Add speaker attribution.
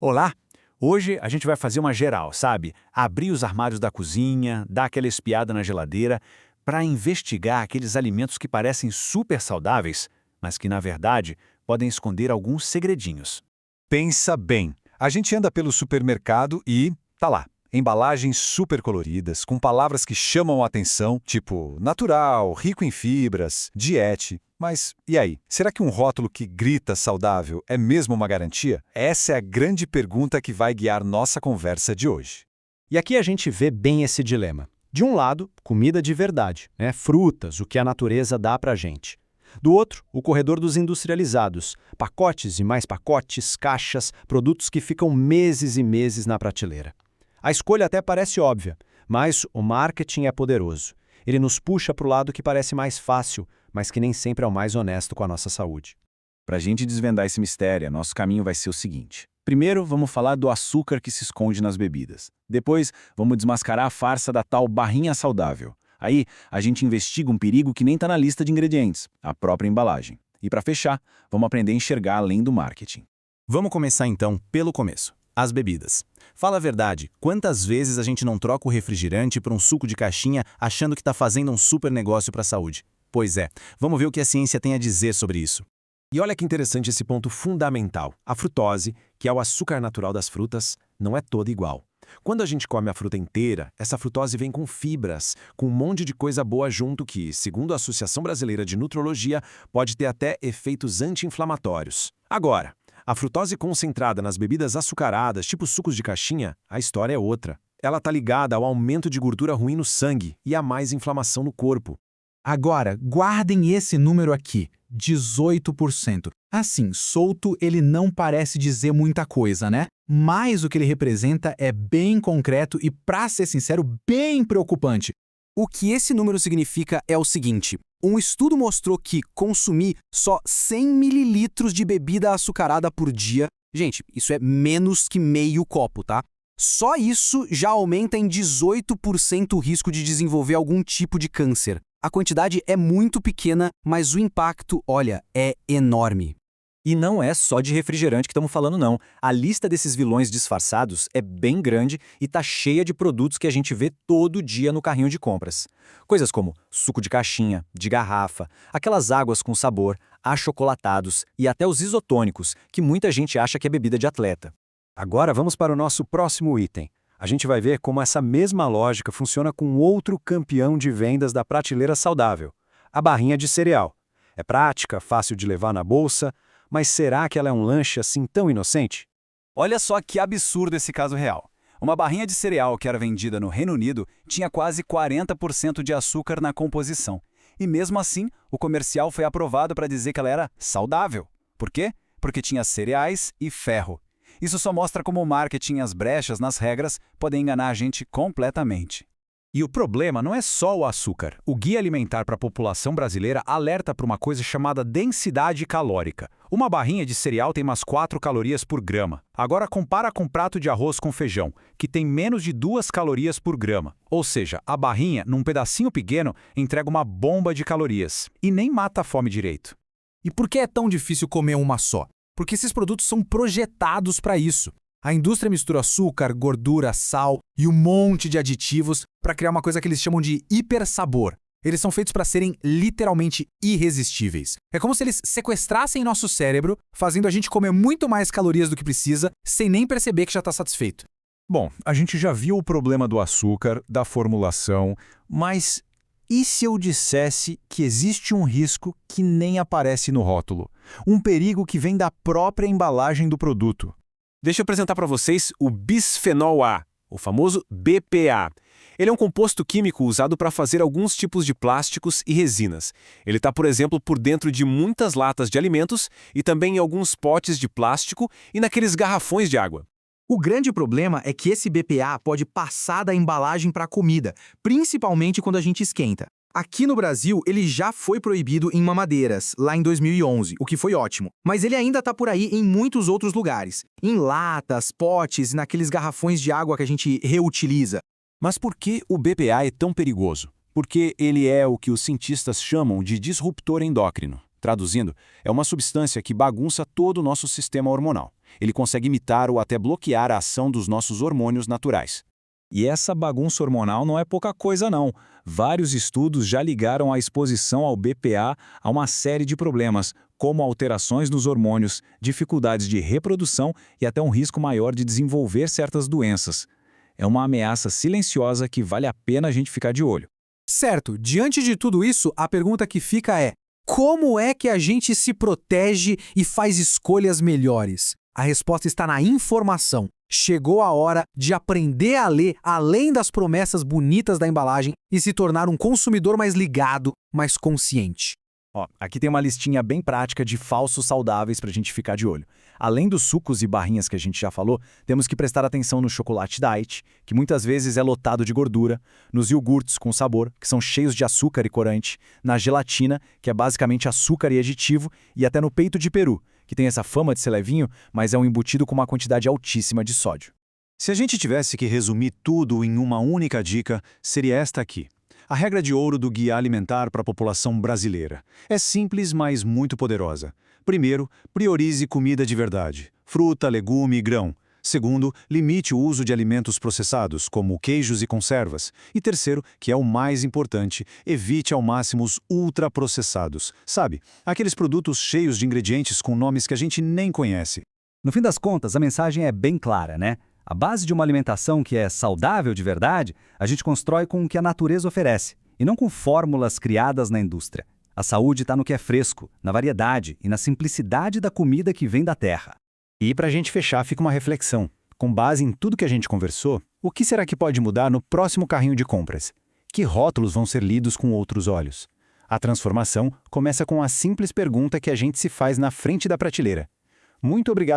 Speaker 1: Olá! Hoje a gente vai fazer uma geral, sabe? Abrir os armários da cozinha, dar aquela espiada na geladeira, para investigar aqueles alimentos que parecem super saudáveis, mas que, na verdade, podem esconder alguns segredinhos.
Speaker 2: Pensa bem. A gente anda pelo supermercado e, tá lá, embalagens super coloridas, com palavras que chamam a atenção, tipo natural, rico em fibras, diete. Mas e aí? Será que um rótulo que grita saudável é mesmo uma garantia? Essa é a grande pergunta que vai guiar nossa conversa de hoje.
Speaker 3: E aqui a gente vê bem esse dilema. De um lado, comida de verdade, frutas, o que a natureza dá pra gente. Do outro, o corredor dos industrializados, pacotes e mais pacotes, caixas, produtos que ficam meses e meses na prateleira. A escolha até parece óbvia, mas o marketing é poderoso. Ele nos puxa para o lado que parece mais fácil, mas que nem sempre é o mais honesto com a nossa saúde.
Speaker 1: Para a gente desvendar esse mistério, nosso caminho vai ser o seguinte. Primeiro, vamos falar do açúcar que se esconde nas bebidas. Depois, vamos desmascarar a farsa da tal barrinha saudável. Aí, a gente investiga um perigo que nem está na lista de ingredientes, a própria embalagem. E para fechar, vamos aprender a enxergar além do marketing.
Speaker 4: Vamos começar então pelo começo. As bebidas. Fala a verdade, quantas vezes a gente não troca o refrigerante por um suco de caixinha achando que está fazendo um super negócio para a saúde? Pois é, vamos ver o que a ciência tem a dizer sobre isso.
Speaker 5: E olha que interessante esse ponto fundamental. A frutose, que é o açúcar natural das frutas, não é toda igual. Quando a gente come a fruta inteira, essa frutose vem com fibras, com um monte de coisa boa junto que, segundo a Associação Brasileira de Nutrologia, pode ter até efeitos anti-inflamatórios. Agora, a frutose concentrada nas bebidas açucaradas, tipo sucos de caixinha, a história é outra. Ela está ligada ao aumento de gordura ruim no sangue e a mais inflamação no corpo.
Speaker 6: Agora, guardem esse número aqui, 18%. Assim, solto ele não parece dizer muita coisa, né? Mas o que ele representa é bem concreto e, pra ser sincero, bem preocupante.
Speaker 4: O que esse número significa é o seguinte: um estudo mostrou que consumir só 100 ml de bebida açucarada por dia, gente, isso é menos que meio copo, tá? Só isso já aumenta em 18% o risco de desenvolver algum tipo de câncer. A quantidade é muito pequena, mas o impacto, olha, é enorme.
Speaker 7: E não é só de refrigerante que estamos falando, não. A lista desses vilões disfarçados é bem grande e tá cheia de produtos que a gente vê todo dia no carrinho de compras. Coisas como suco de caixinha, de garrafa, aquelas águas com sabor, achocolatados e até os isotônicos, que muita gente acha que é bebida de atleta.
Speaker 2: Agora vamos para o nosso próximo item. A gente vai ver como essa mesma lógica funciona com outro campeão de vendas da prateleira saudável, a barrinha de cereal. É prática, fácil de levar na bolsa, mas será que ela é um lanche assim tão inocente?
Speaker 1: Olha só que absurdo esse caso real. Uma barrinha de cereal que era vendida no Reino Unido tinha quase 40% de açúcar na composição. E mesmo assim, o comercial foi aprovado para dizer que ela era saudável. Por quê? Porque tinha cereais e ferro. Isso só mostra como o marketing e as brechas nas regras podem enganar a gente completamente.
Speaker 5: E o problema não é só o açúcar. O Guia Alimentar para a População Brasileira alerta para uma coisa chamada densidade calórica. Uma barrinha de cereal tem umas 4 calorias por grama. Agora compara com um prato de arroz com feijão, que tem menos de 2 calorias por grama. Ou seja, a barrinha, num pedacinho pequeno, entrega uma bomba de calorias. E nem mata a fome direito.
Speaker 6: E por que é tão difícil comer uma só? Porque esses produtos são projetados para isso. A indústria mistura açúcar, gordura, sal e um monte de aditivos para criar uma coisa que eles chamam de hipersabor. Eles são feitos para serem literalmente irresistíveis. É como se eles sequestrassem nosso cérebro, fazendo a gente comer muito mais calorias do que precisa, sem nem perceber que já está satisfeito.
Speaker 2: Bom, a gente já viu o problema do açúcar, da formulação, mas e se eu dissesse que existe um risco que nem aparece no rótulo? Um perigo que vem da própria embalagem do produto.
Speaker 5: Deixa eu apresentar para vocês o bisfenol A, o famoso BPA. Ele é um composto químico usado para fazer alguns tipos de plásticos e resinas. Ele está, por exemplo, por dentro de muitas latas de alimentos e também em alguns potes de plástico e naqueles garrafões de água.
Speaker 6: O grande problema é que esse BPA pode passar da embalagem para a comida, principalmente quando a gente esquenta. Aqui no Brasil, ele já foi proibido em mamadeiras, lá em 2011, o que foi ótimo. Mas ele ainda está por aí em muitos outros lugares. Em latas, potes e naqueles garrafões de água que a gente reutiliza.
Speaker 4: Mas por que o BPA é tão perigoso? Porque ele é o que os cientistas chamam de disruptor endócrino.
Speaker 1: Traduzindo, é uma substância que bagunça todo o nosso sistema hormonal. Ele consegue imitar ou até bloquear a ação dos nossos hormônios naturais.
Speaker 2: E essa bagunça hormonal não é pouca coisa não. Vários estudos já ligaram a exposição ao BPA a uma série de problemas, como alterações nos hormônios, dificuldades de reprodução e até um risco maior de desenvolver certas doenças. É uma ameaça silenciosa que vale a pena a gente ficar de olho.
Speaker 6: Certo, diante de tudo isso, a pergunta que fica é: como é que a gente se protege e faz escolhas melhores? A resposta está na informação. Chegou a hora de aprender a ler além das promessas bonitas da embalagem e se tornar um consumidor mais ligado, mais consciente.
Speaker 7: Aqui tem uma listinha bem prática de falsos saudáveis para a gente ficar de olho. Além dos sucos e barrinhas que a gente já falou, temos que prestar atenção no chocolate diet, que muitas vezes é lotado de gordura, nos iogurtes com sabor, que são cheios de açúcar e corante, na gelatina, que é basicamente açúcar e aditivo, e até no peito de peru, que tem essa fama de ser levinho, mas é um embutido com uma quantidade altíssima de sódio.
Speaker 2: Se a gente tivesse que resumir tudo em uma única dica, seria esta aqui. A regra de ouro do Guia Alimentar para a população brasileira. É simples, mas muito poderosa. Primeiro, priorize comida de verdade. Fruta, legume e grão. Segundo, limite o uso de alimentos processados, como queijos e conservas. E terceiro, que é o mais importante, evite ao máximo os ultraprocessados. Sabe, aqueles produtos cheios de ingredientes com nomes que a gente nem conhece.
Speaker 8: No fim das contas, a mensagem é bem clara, né? A base de uma alimentação que é saudável de verdade, a gente constrói com o que a natureza oferece, e não com fórmulas criadas na indústria. A saúde está no que é fresco, na variedade e na simplicidade da comida que vem da terra.
Speaker 7: E para a gente fechar, fica uma reflexão. Com base em tudo que a gente conversou, o que será que pode mudar no próximo carrinho de compras? Que rótulos vão ser lidos com outros olhos? A transformação começa com a simples pergunta que a gente se faz na frente da prateleira. Muito obrigado